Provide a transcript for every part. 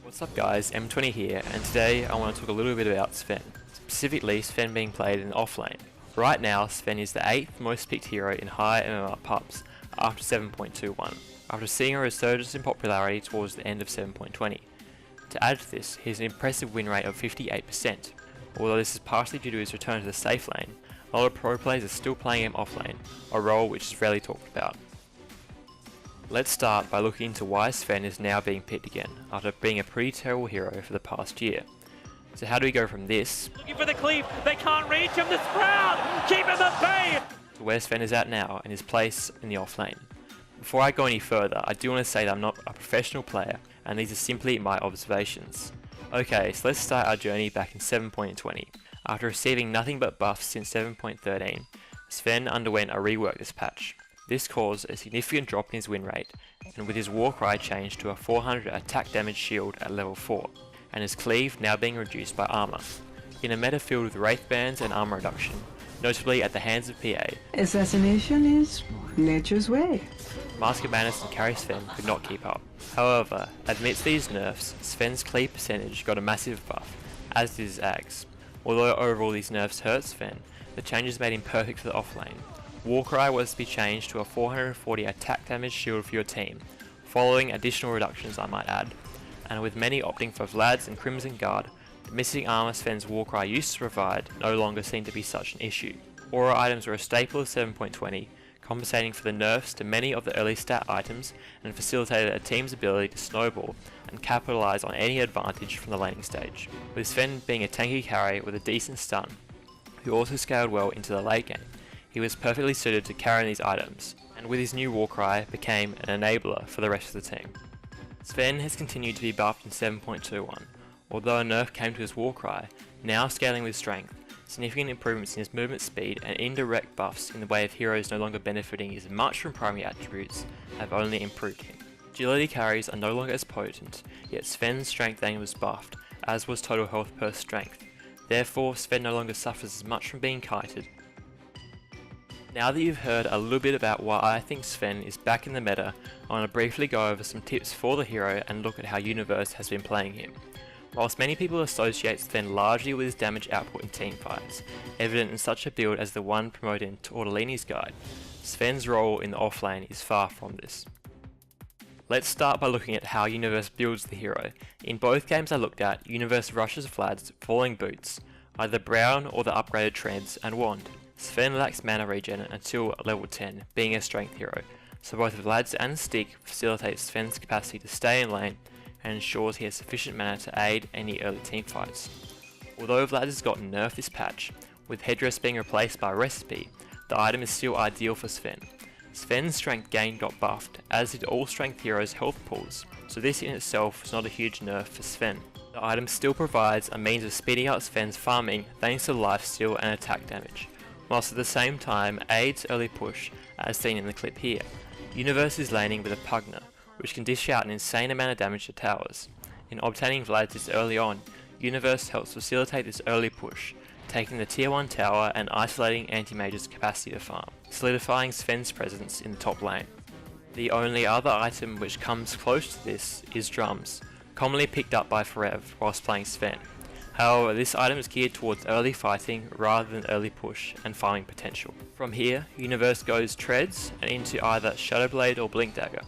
What's up guys, M20 here, and today I want to talk a little bit about Sven. Specifically, Sven being played in Offlane. Right now, Sven is the 8th most picked hero in high MMR pubs, after 7.21, after seeing a resurgence in popularity towards the end of 7.20. To add to this, he has an impressive win rate of 58%. Although this is partially due to his return to the safe lane, a lot of pro players are still playing him offlane, a role which is rarely talked about. Let's start by looking into why Sven is now being picked again, after being a pretty terrible hero for the past year. So how do we go from this, looking for the cleave, they can't reach him, the sprout, keep him at bay, to where Sven is at now and his place in the offlane? Before I go any further, I do want to say that I'm not a professional player, and these are simply my observations. Okay, so let's start our journey back in 7.20. After receiving nothing but buffs since 7.13, Sven underwent a rework this patch. This caused a significant drop in his win rate, and with his Warcry changed to a 400 attack damage shield at level 4, and his cleave now being reduced by armor. In a meta filled with wraith bans and armor reduction, notably at the hands of PA, assassination is nature's way. Mask of Madness and carry Sven could not keep up. However, amidst these nerfs, Sven's cleave percentage got a massive buff, as did his Ags. Although overall these nerfs hurt Sven, the changes made him perfect for the offlane. Warcry was to be changed to a 440 attack damage shield for your team, following additional reductions I might add, and with many opting for Vlad's and Crimson Guard, the missing armor Sven's Warcry used to provide no longer seemed to be such an issue. Aura items were a staple of 7.20, compensating for the nerfs to many of the early stat items and facilitated a team's ability to snowball and capitalise on any advantage from the laning stage, with Sven being a tanky carry with a decent stun, who also scaled well into the late game. He was perfectly suited to carrying these items, and with his new Warcry became an enabler for the rest of the team. Sven has continued to be buffed in 7.21, although a nerf came to his Warcry, now scaling with strength. Significant improvements in his movement speed and indirect buffs in the way of heroes no longer benefiting as much from primary attributes have only improved him. Agility carries are no longer as potent, yet Sven's strength aim was buffed, as was total health per strength. Therefore, Sven no longer suffers as much from being kited. Now that you've heard a little bit about why I think Sven is back in the meta, I want to briefly go over some tips for the hero and look at how Universe has been playing him. Whilst many people associate Sven largely with his damage output in teamfights, evident in such a build as the one promoted in Tortellini's guide, Sven's role in the offlane is far from this. Let's start by looking at how Universe builds the hero. In both games I looked at, Universe rushes Vlad's following boots, either brown or the upgraded treads and wand. Sven lacks mana regen until level 10, being a strength hero, so both Vlad's and stick facilitate Sven's capacity to stay in lane and ensures he has sufficient mana to aid any early teamfights. Although Vlad has gotten nerfed this patch, with headdress being replaced by a recipe, the item is still ideal for Sven. Sven's strength gain got buffed, as did all strength heroes' health pools, so this in itself is not a huge nerf for Sven. The item still provides a means of speeding up Sven's farming thanks to lifesteal and attack damage, whilst at the same time aids early push as seen in the clip here. Universe is laning with a Pugner, which can dish out an insane amount of damage to towers. In obtaining Vlad's this early on, Universe helps facilitate this early push, taking the tier 1 tower and isolating anti-mage's capacity to farm, solidifying Sven's presence in the top lane. The only other item which comes close to this is drums, commonly picked up by Forev whilst playing Sven. However, this item is geared towards early fighting rather than early push and farming potential. From here, Universe goes treads and into either Shadowblade or Blink Dagger.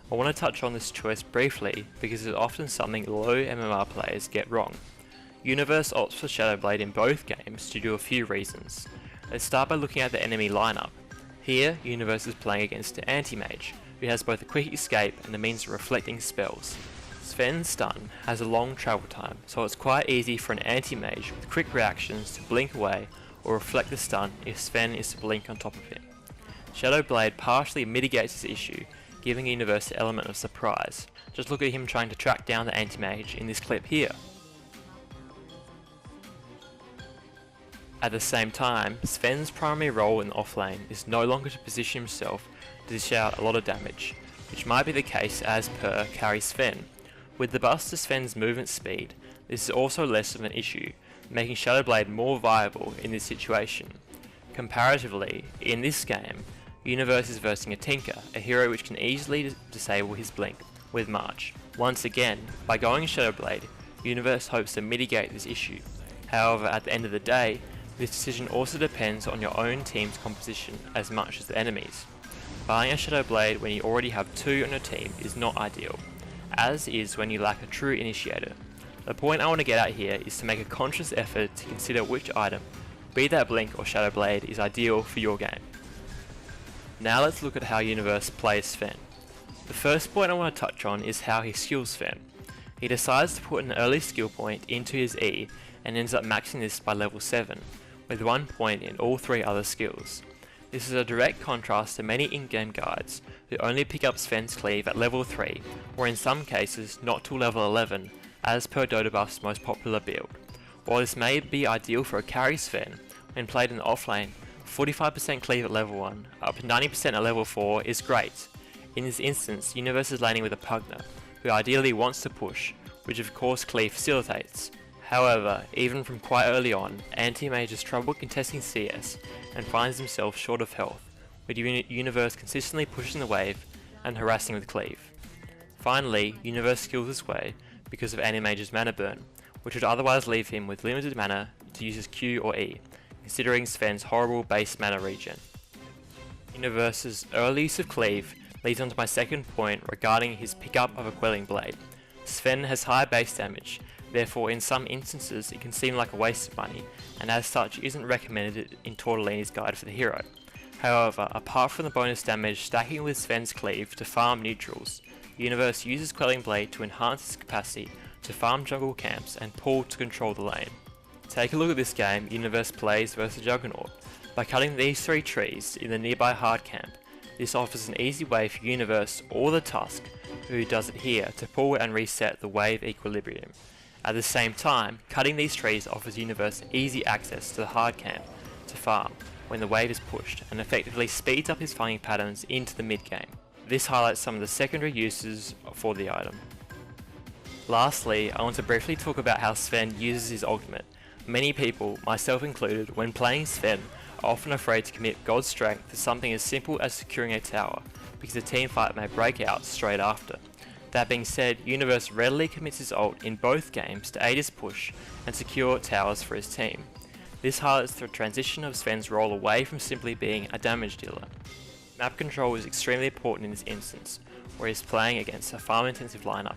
I want to touch on this choice briefly because it is often something low MMR players get wrong. Universe opts for Shadowblade in both games due to a few reasons. Let's start by looking at the enemy lineup. Here, Universe is playing against an anti-mage, who has both a quick escape and the means of reflecting spells. Sven's stun has a long travel time, so it's quite easy for an anti-mage with quick reactions to blink away or reflect the stun if Sven is to blink on top of him. Shadowblade partially mitigates this issue, giving Universe the element of surprise. Just look at him trying to track down the anti-mage in this clip here. At the same time, Sven's primary role in the offlane is no longer to position himself to dish out a lot of damage, which might be the case as per carry Sven. With the buffs to Sven's movement speed, this is also less of an issue, making Shadowblade more viable in this situation. Comparatively, in this game, Universe is versing a Tinker, a hero which can easily disable his blink with March. Once again, by going Shadowblade, Universe hopes to mitigate this issue. However, at the end of the day, this decision also depends on your own team's composition as much as the enemy's. Buying a Shadowblade when you already have 2 on your team is not ideal, as is when you lack a true initiator. The point I want to get at here is to make a conscious effort to consider which item, be that Blink or Shadowblade, is ideal for your game. Now let's look at how Universe plays Sven. The first point I want to touch on is how he skills Sven. He decides to put an early skill point into his E and ends up maxing this by level 7, with 1 point in all 3 other skills. This is a direct contrast to many in-game guides who only pick up Sven's cleave at level 3, or in some cases not till level 11, as per Dota Buff's most popular build. While this may be ideal for a carry Sven, when played in the offlane, 45% cleave at level 1, up to 90% at level 4 is great. In this instance, Universe is laning with a Pugner, who ideally wants to push, which of course cleave facilitates. However, even from quite early on, anti-mage has trouble contesting CS and finds himself short of health, with Universe consistently pushing the wave and harassing with cleave. Finally, Universe skills his way because of anti-mage's mana burn, which would otherwise leave him with limited mana to use his Q or E, considering Sven's horrible base mana regen. Universe's early use of cleave leads on to my second point regarding his pickup of a Quelling Blade. Sven has high base damage, therefore in some instances it can seem like a waste of money, and as such isn't recommended in Tortellini's guide for the hero. However, apart from the bonus damage stacking with Sven's cleave to farm neutrals, Universe uses Quelling Blade to enhance its capacity to farm jungle camps and pull to control the lane. Take a look at this game Universe plays versus Juggernaut. By cutting these 3 trees in the nearby hard camp, this offers an easy way for Universe or the Tusk, who does it here, to pull and reset the wave equilibrium. At the same time, cutting these trees offers Universe easy access to the hard camp to farm when the wave is pushed, and effectively speeds up his farming patterns into the mid game. This highlights some of the secondary uses for the item. Lastly, I want to briefly talk about how Sven uses his ultimate. Many people, myself included, when playing Sven, are often afraid to commit God's strength to something as simple as securing a tower, because a teamfight may break out straight after. That being said, Universe readily commits his ult in both games to aid his push and secure towers for his team. This highlights the transition of Sven's role away from simply being a damage dealer. Map control is extremely important in this instance, where he is playing against a farm intensive lineup,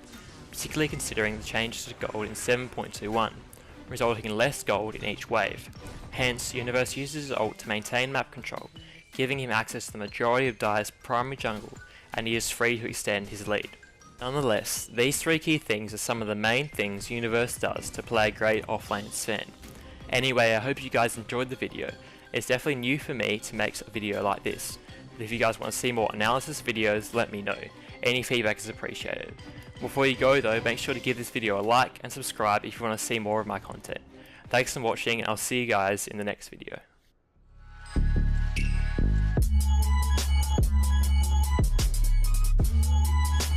particularly considering the changes to gold in 7.21, resulting in less gold in each wave. Hence, Universe uses his ult to maintain map control, giving him access to the majority of Dire's primary jungle, and he is free to extend his lead. Nonetheless, these 3 key things are some of the main things Universe does to play a great offlane Sven. Anyway, I hope you guys enjoyed the video. It's definitely new for me to make a video like this, but if you guys want to see more analysis videos, let me know. Any feedback is appreciated. Before you go though, make sure to give this video a like and subscribe if you want to see more of my content. Thanks for watching, and I'll see you guys in the next video.